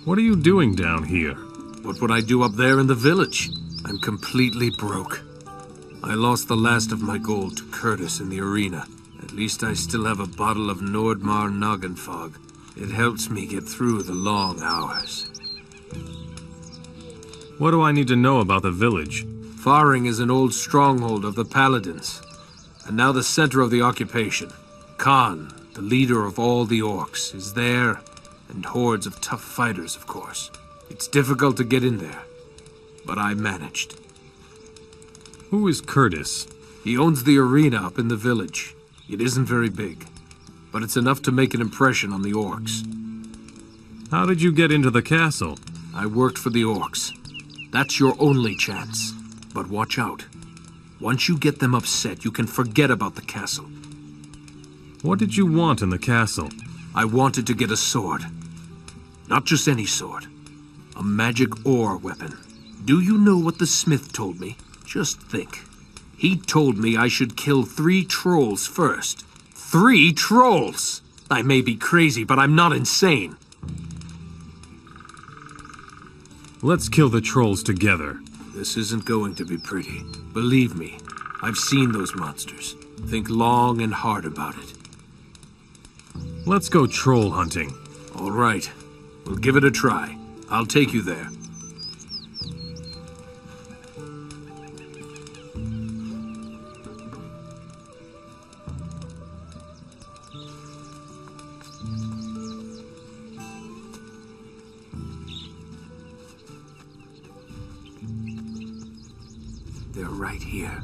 What are you doing down here? What would I do up there in the village? I'm completely broke. I lost the last of my gold to Curtis in the arena. At least I still have a bottle of Nordmar Noggenfog. It helps me get through the long hours. What do I need to know about the village? Faring is an old stronghold of the Paladins, and now the center of the occupation. Khan, the leader of all the orcs, is there, and hordes of tough fighters, of course. It's difficult to get in there, but I managed. Who is Curtis? He owns the arena up in the village. It isn't very big, but it's enough to make an impression on the orcs. How did you get into the castle? I worked for the orcs. That's your only chance. But watch out. Once you get them upset, you can forget about the castle. What did you want in the castle? I wanted to get a sword. Not just any sword. A magic ore weapon. Do you know what the smith told me? Just think. He told me I should kill 3 trolls first. 3 trolls! I may be crazy, but I'm not insane. Let's kill the trolls together. This isn't going to be pretty. Believe me, I've seen those monsters. Think long and hard about it. Let's go troll hunting. All right. We'll give it a try. I'll take you there. right here.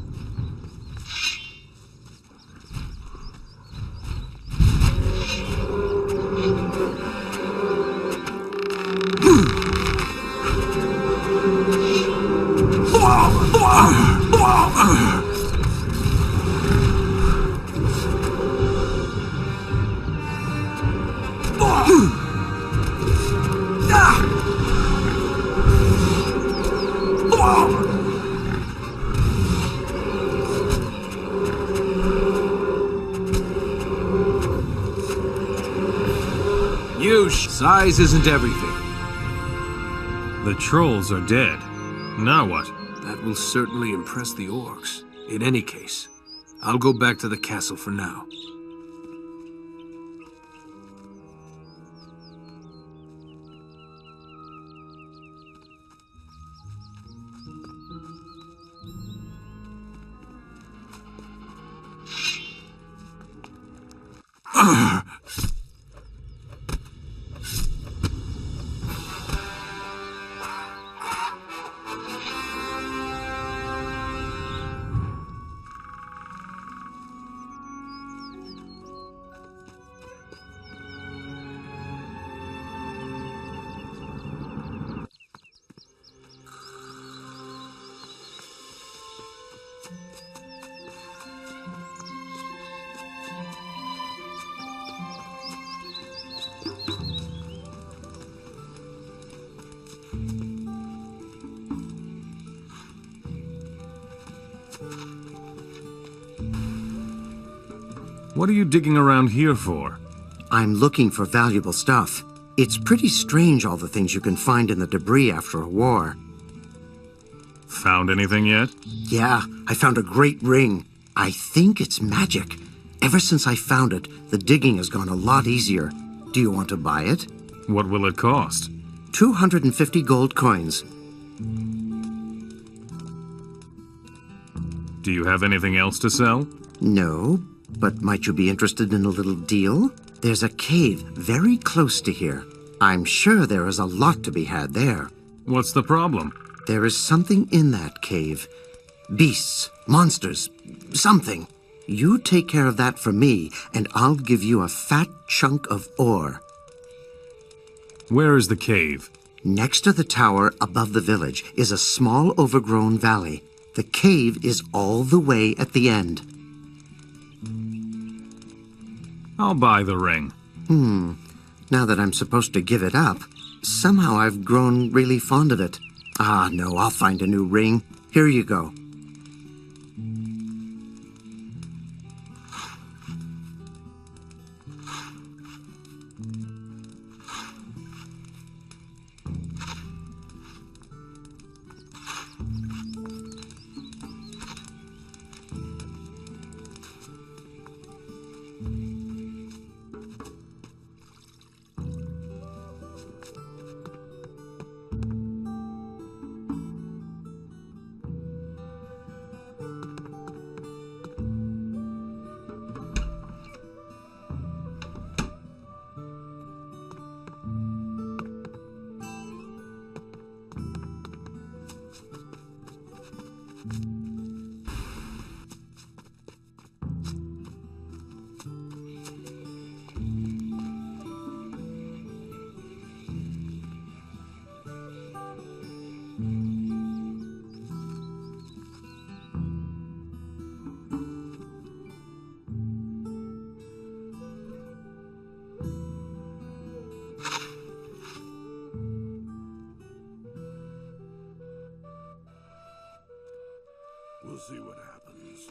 Size isn't everything. The trolls are dead. Now what? That will certainly impress the orcs. In any case, I'll go back to the castle for now. What are you digging around here for? I'm looking for valuable stuff. It's pretty strange, all the things you can find in the debris after a war. Found anything yet? Yeah, I found a great ring. I think it's magic. Ever since I found it, the digging has gone a lot easier. Do you want to buy it? What will it cost? 250 gold coins. Do you have anything else to sell? No, but might you be interested in a little deal? There's a cave very close to here. I'm sure there is a lot to be had there. What's the problem? There is something in that cave. Beasts, monsters, something. You take care of that for me, and I'll give you a fat chunk of ore. Where is the cave? Next to the tower above the village is a small overgrown valley. The cave is all the way at the end. I'll buy the ring. Now that I'm supposed to give it up, somehow I've grown really fond of it. Ah, no, I'll find a new ring. Here you go. We'll see what happens.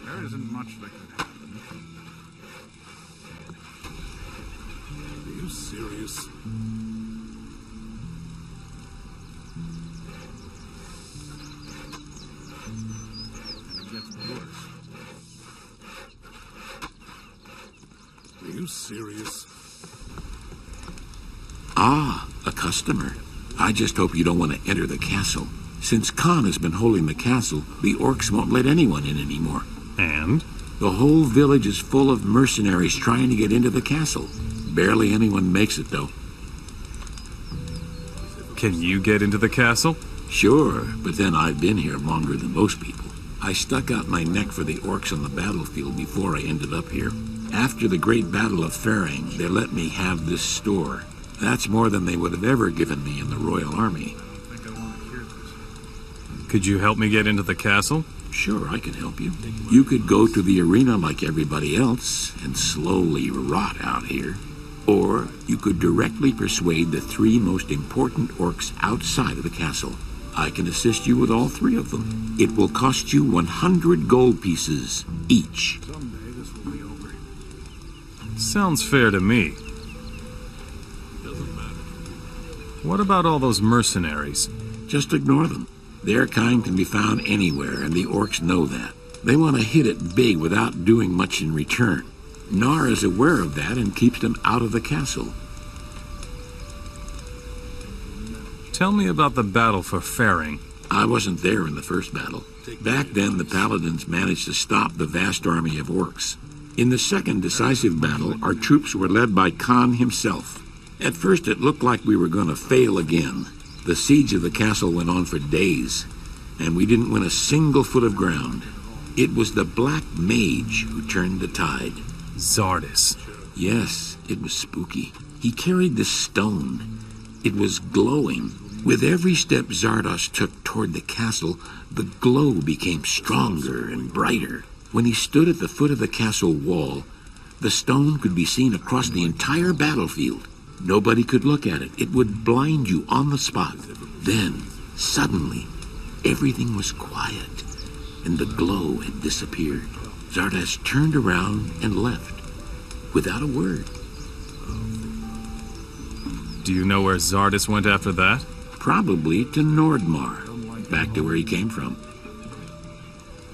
There isn't much that could happen. Are you serious? And it gets worse. Are you serious? Ah, a customer. I just hope you don't want to enter the castle. Since Khan has been holding the castle, the orcs won't let anyone in anymore. And? The whole village is full of mercenaries trying to get into the castle. Barely anyone makes it, though. Can you get into the castle? Sure, but then I've been here longer than most people. I stuck out my neck for the orcs on the battlefield before I ended up here. After the Great Battle of Faring, they let me have this store. That's more than they would have ever given me in the Royal Army. Could you help me get into the castle? Sure, I can help you. You could go to the arena like everybody else and slowly rot out here. Or you could directly persuade the 3 most important orcs outside of the castle. I can assist you with all 3 of them. It will cost you 100 gold pieces each. Someday this will be over. Sounds fair to me. Doesn't matter. What about all those mercenaries? Just ignore them. Their kind can be found anywhere, and the orcs know that. They want to hit it big without doing much in return. Nar is aware of that and keeps them out of the castle. Tell me about the battle for Faring. I wasn't there in the first battle. Back then, the paladins managed to stop the vast army of orcs. In the second decisive battle, our troops were led by Khan himself. At first, it looked like we were going to fail again. The siege of the castle went on for days, and we didn't win a single foot of ground. It was the Black Mage who turned the tide. Zardis. Yes, it was spooky. He carried this stone. It was glowing. With every step Zardos took toward the castle, the glow became stronger and brighter. When he stood at the foot of the castle wall, the stone could be seen across the entire battlefield. Nobody could look at it. It would blind you on the spot. Then, suddenly, everything was quiet, and the glow had disappeared. Zardas turned around and left, without a word. Do you know where Zardis went after that? Probably to Nordmar, back to where he came from.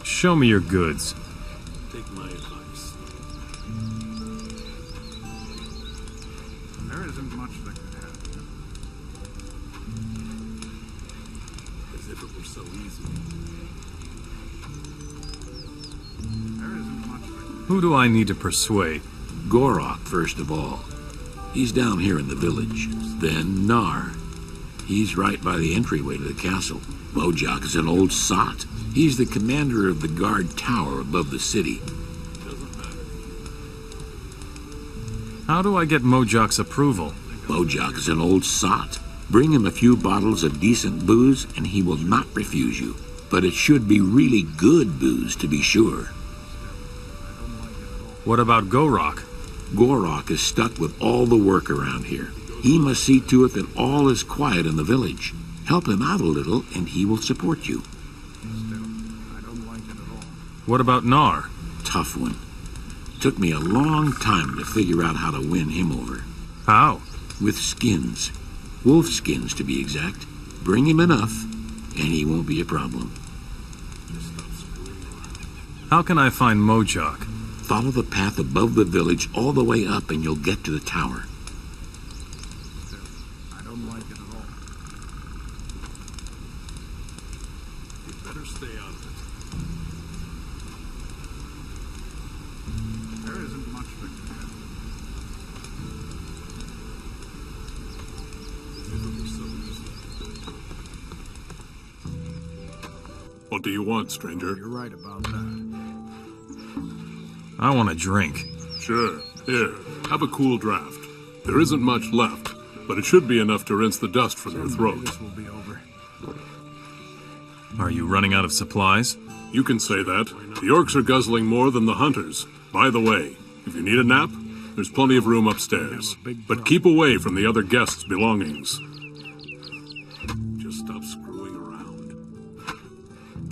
Show me your goods. Take my advice. There isn't much that could happen. As if it were so easy. There isn't much that could... Who do I need to persuade? Gorok, first of all. He's down here in the village. Then Nar. He's right by the entryway to the castle. Mojok is an old sot. He's the commander of the guard tower above the city. Doesn't matter. How do I get Mojok's approval? Mojok is an old sot. Bring him a few bottles of decent booze and he will not refuse you. But it should be really good booze to be sure. What about Gorok? Gorok is stuck with all the work around here. He must see to it that all is quiet in the village. Help him out a little, and he will support you. Still, I don't like it at all. What about Nar? Tough one. Took me a long time to figure out how to win him over. How? With skins. Wolf skins, to be exact. Bring him enough, and he won't be a problem. How can I find Mojok? Follow the path above the village all the way up, and you'll get to the tower. I don't like it at all. You'd better stay out of it. There isn't much that can happen. If it were so easy. What do you want, stranger? You're right about that. I want a drink. Sure. Here, have a cool draft. There isn't much left, but it should be enough to rinse the dust from your throat. This will be over. Are you running out of supplies? You can say that. The orcs are guzzling more than the hunters. By the way, if you need a nap, there's plenty of room upstairs. But keep away from the other guests' belongings. Just stop screwing around.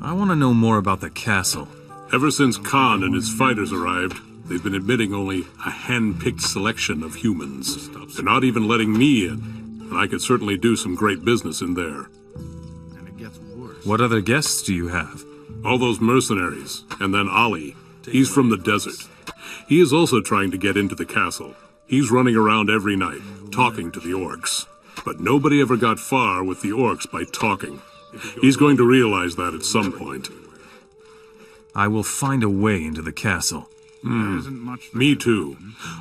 I want to know more about the castle. Ever since Khan and his fighters arrived, they've been admitting only a hand-picked selection of humans. They're not even letting me in, and I could certainly do some great business in there. And it gets worse. What other guests do you have? All those mercenaries, and then Ali. He's from the desert. He is also trying to get into the castle. He's running around every night, talking to the orcs. But nobody ever got far with the orcs by talking. He's going to realize that at some point. I will find a way into the castle. Me too.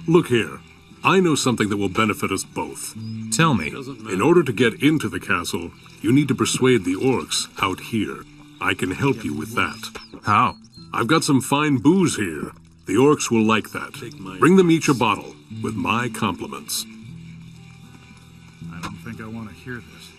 Look here. I know something that will benefit us both. Tell me. In order to get into the castle, you need to persuade the orcs out here. I can help you with that. How? I've got some fine booze here. The orcs will like that. Bring them each a bottle, with my compliments. I don't think I want to hear this.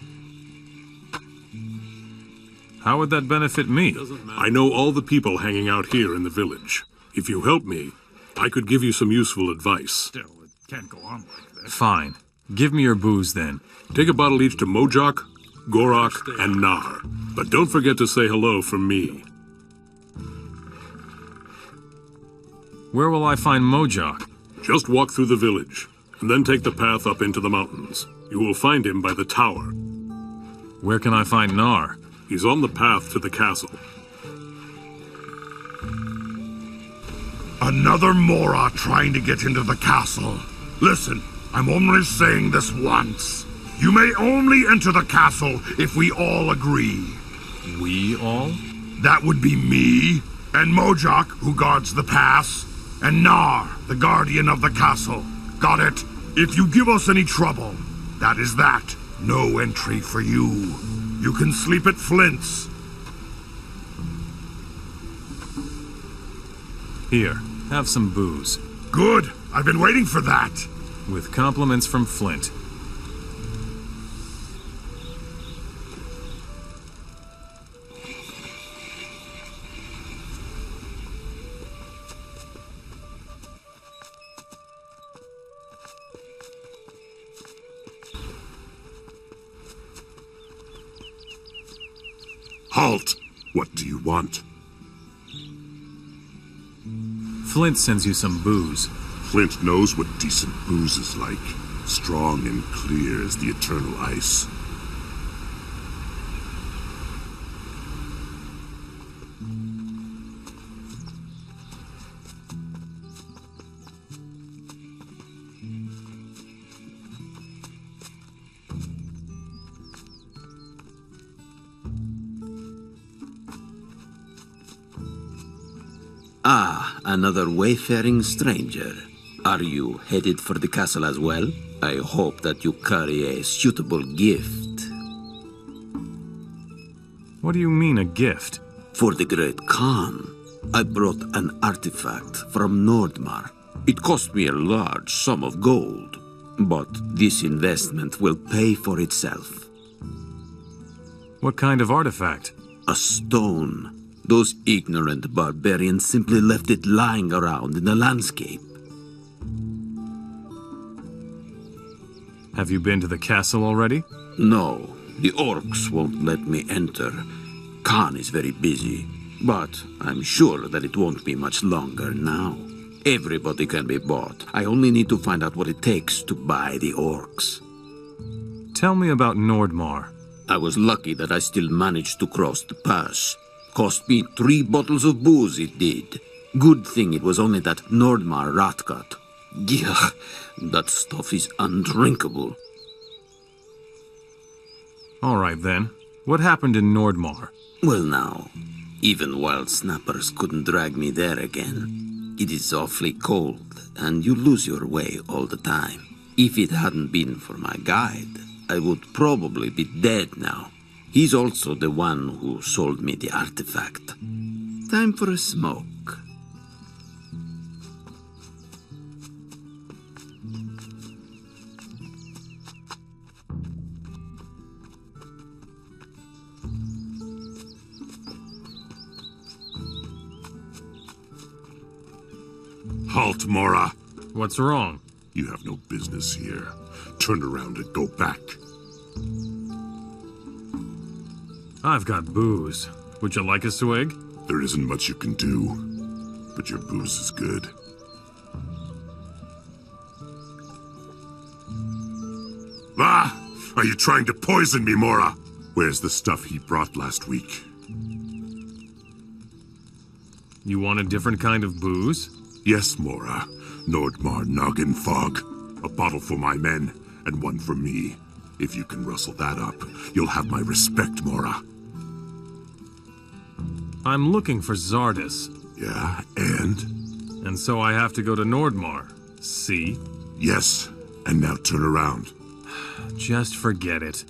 How would that benefit me? I know all the people hanging out here in the village. If you help me, I could give you some useful advice. Still, it can't go on like this. Fine. Give me your booze then. Take a bottle each to Mojok, Gorok, and Nar. But don't forget to say hello from me. Where will I find Mojok? Just walk through the village, and then take the path up into the mountains. You will find him by the tower. Where can I find Nar? He's on the path to the castle. Another Mora trying to get into the castle. Listen, I'm only saying this once. You may only enter the castle if we all agree. We all? That would be me, and Mojok, who guards the pass, and Nar, the guardian of the castle. Got it? If you give us any trouble, that is that. No entry for you. You can sleep at Flint's. Here, have some booze. Good. I've been waiting for that. With compliments from Flint. Halt! What do you want? Flint sends you some booze. Flint knows what decent booze is like. Strong and clear as the eternal ice. Ah, another wayfaring stranger. Are you headed for the castle as well? I hope that you carry a suitable gift. What do you mean, a gift? For the great Khan, I brought an artifact from Nordmar. It cost me a large sum of gold, but this investment will pay for itself. What kind of artifact? A stone. Those ignorant barbarians simply left it lying around in the landscape. Have you been to the castle already? No, the orcs won't let me enter. Khan is very busy, but I'm sure that it won't be much longer now. Everybody can be bought. I only need to find out what it takes to buy the orcs. Tell me about Nordmar. I was lucky that I still managed to cross the pass. Cost me 3 bottles of booze, it did. Good thing it was only that Nordmar Ratgut. Yeah, that stuff is undrinkable. All right then. What happened in Nordmar? Well now, even wild snappers couldn't drag me there again. It is awfully cold, and you lose your way all the time. If it hadn't been for my guide, I would probably be dead now. He's also the one who sold me the artifact. Time for a smoke. Halt, Mora. What's wrong? You have no business here. Turn around and go back. I've got booze. Would you like a swig? There isn't much you can do, but your booze is good. Ah! Are you trying to poison me, Mora? Where's the stuff he brought last week? You want a different kind of booze? Yes, Mora. Nordmar Noggin Fog. A bottle for my men, and one for me. If you can rustle that up, you'll have my respect, Mora. I'm looking for Zardis. Yeah, and? And so I have to go to Nordmar. See? Yes, and now turn around. Just forget it.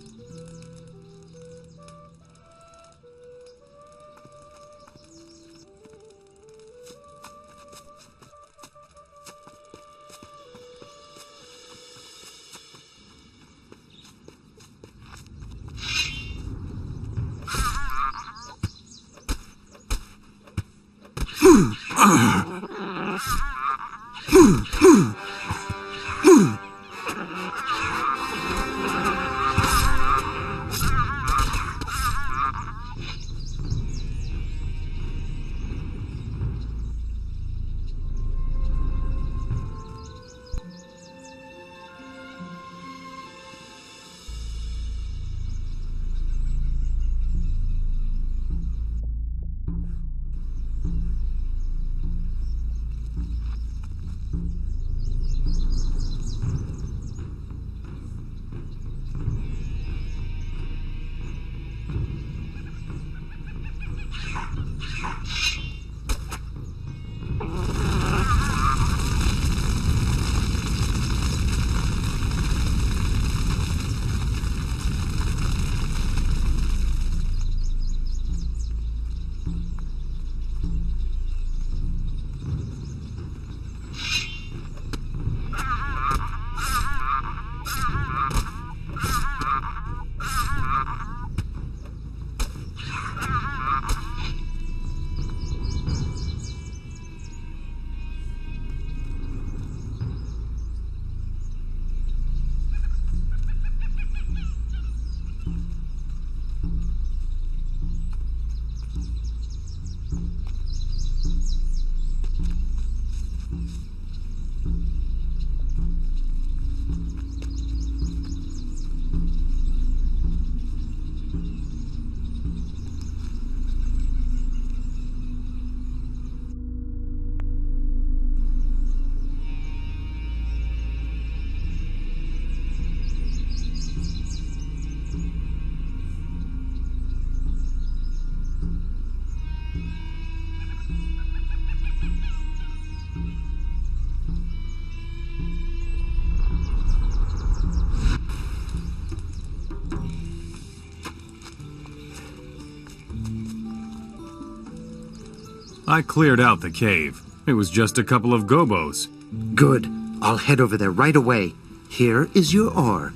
I cleared out the cave. It was just a couple of gobos. Good. I'll head over there right away. Here is your ore.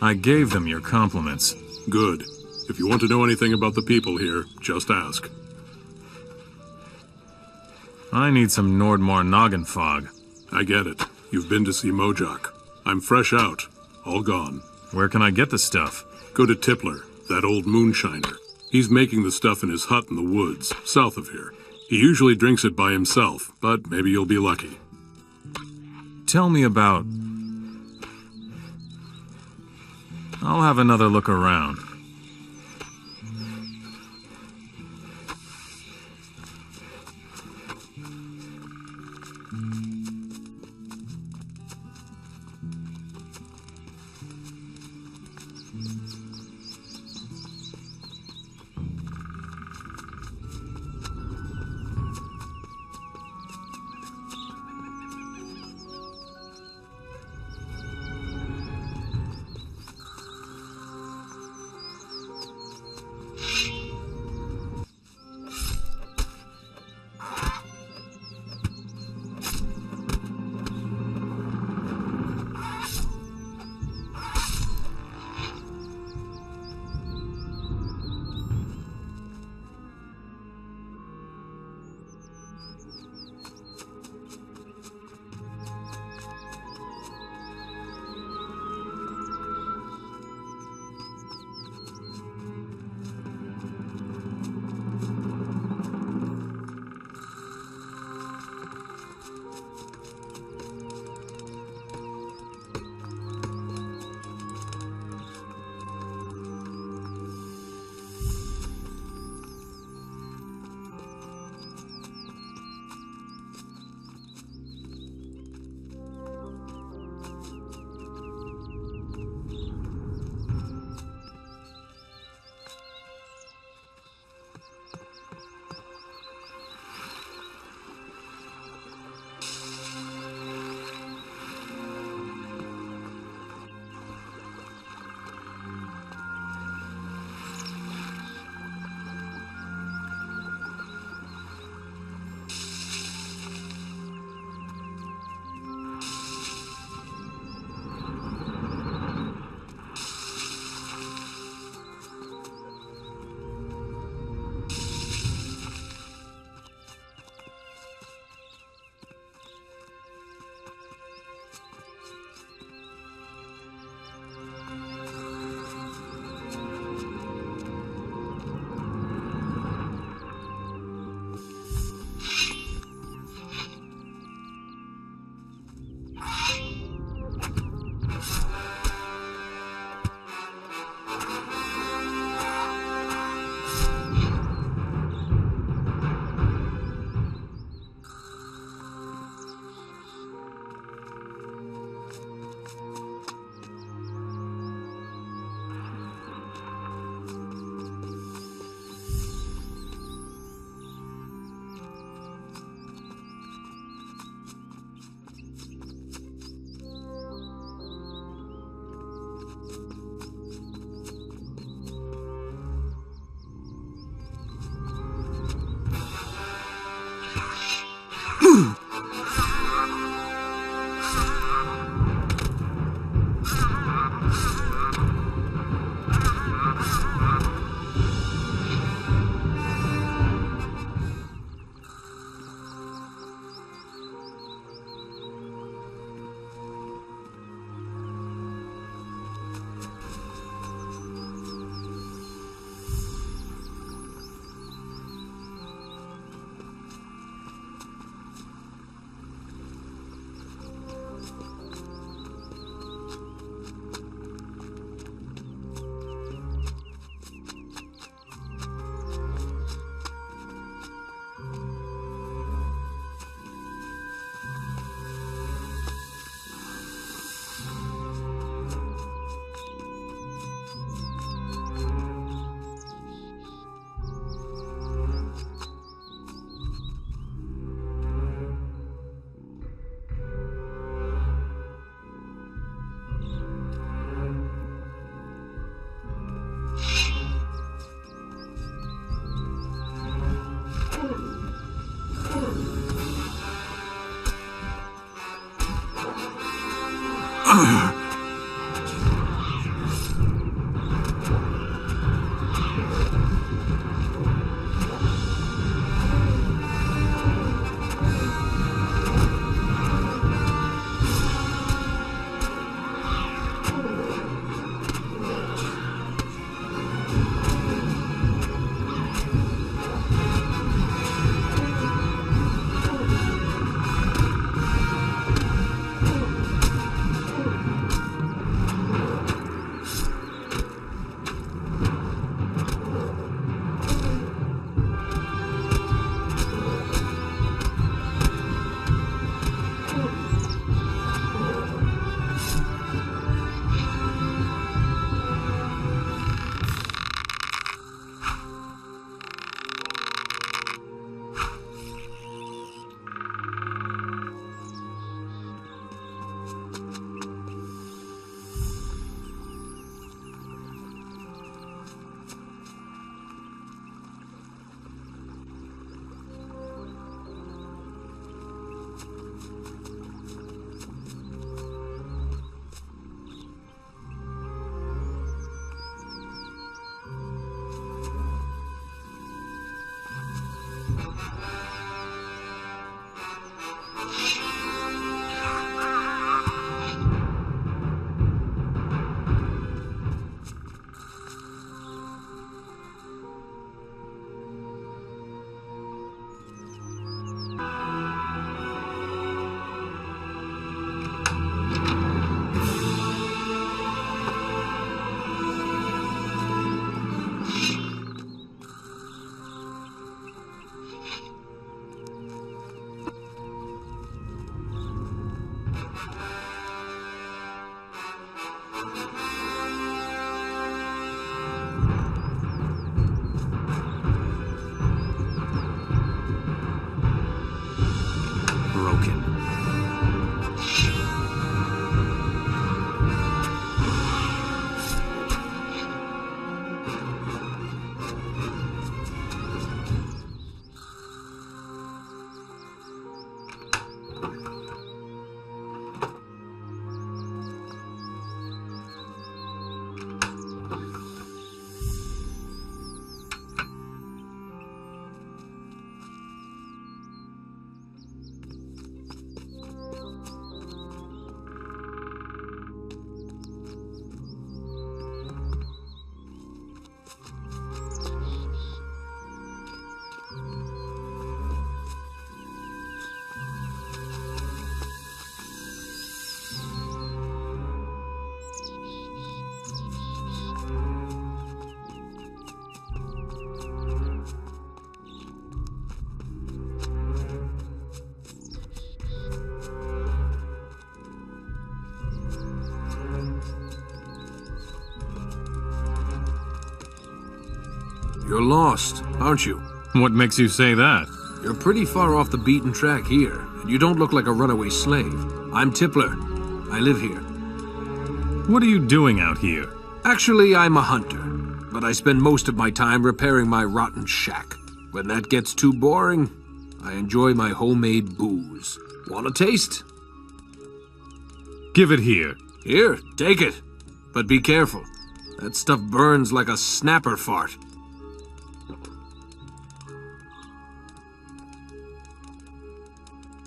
I gave them your compliments. Good. If you want to know anything about the people here, just ask. I need some Nordmar noggin fog. I get it. You've been to see Mojak. I'm fresh out. All gone. Where can I get the stuff? Go to Tippler, that old moonshiner. He's making the stuff in his hut in the woods, south of here. He usually drinks it by himself, but maybe you'll be lucky. Tell me about... I'll have another look around. You're lost, aren't you? What makes you say that? You're pretty far off the beaten track here, and you don't look like a runaway slave. I'm Tippler. I live here. What are you doing out here? Actually, I'm a hunter, but I spend most of my time repairing my rotten shack. When that gets too boring, I enjoy my homemade booze. Want a taste? Give it here. Here, take it. But be careful. That stuff burns like a snapper fart.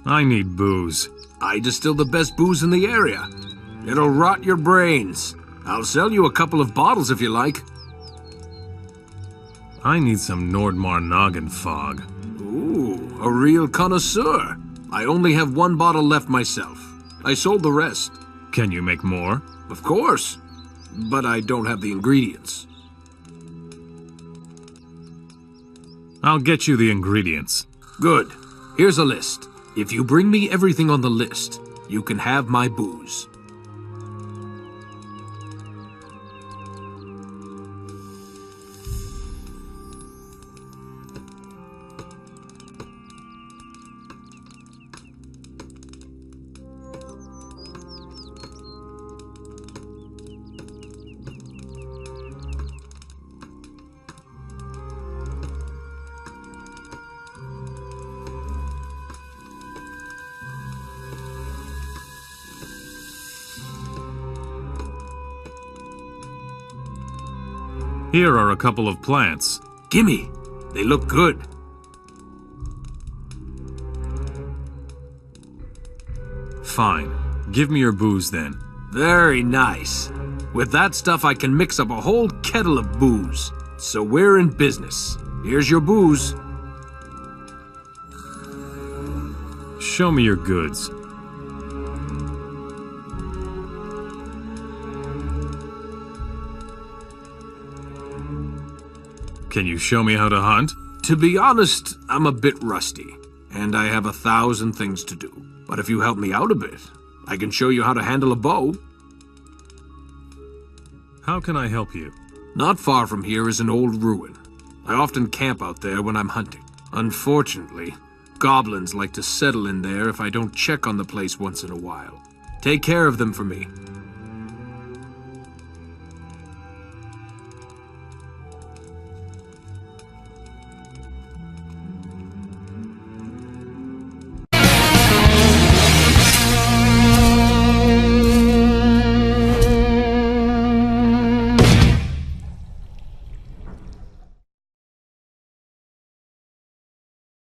I need booze. I distill the best booze in the area. It'll rot your brains. I'll sell you a couple of bottles if you like. I need some Nordmar Noggin fog. Ooh, a real connoisseur. I only have one bottle left myself. I sold the rest. Can you make more? Of course. But I don't have the ingredients. I'll get you the ingredients. Good. Here's a list. If you bring me everything on the list, you can have my booze. Here are a couple of plants. Gimme. They look good. Fine. Give me your booze then. Very nice. With that stuff, I can mix up a whole kettle of booze. So we're in business. Here's your booze. Show me your goods. Can you show me how to hunt? To be honest, I'm a bit rusty, and I have 1,000 things to do. But if you help me out a bit, I can show you how to handle a bow. How can I help you? Not far from here is an old ruin. I often camp out there when I'm hunting. Unfortunately, goblins like to settle in there if I don't check on the place once in a while. Take care of them for me,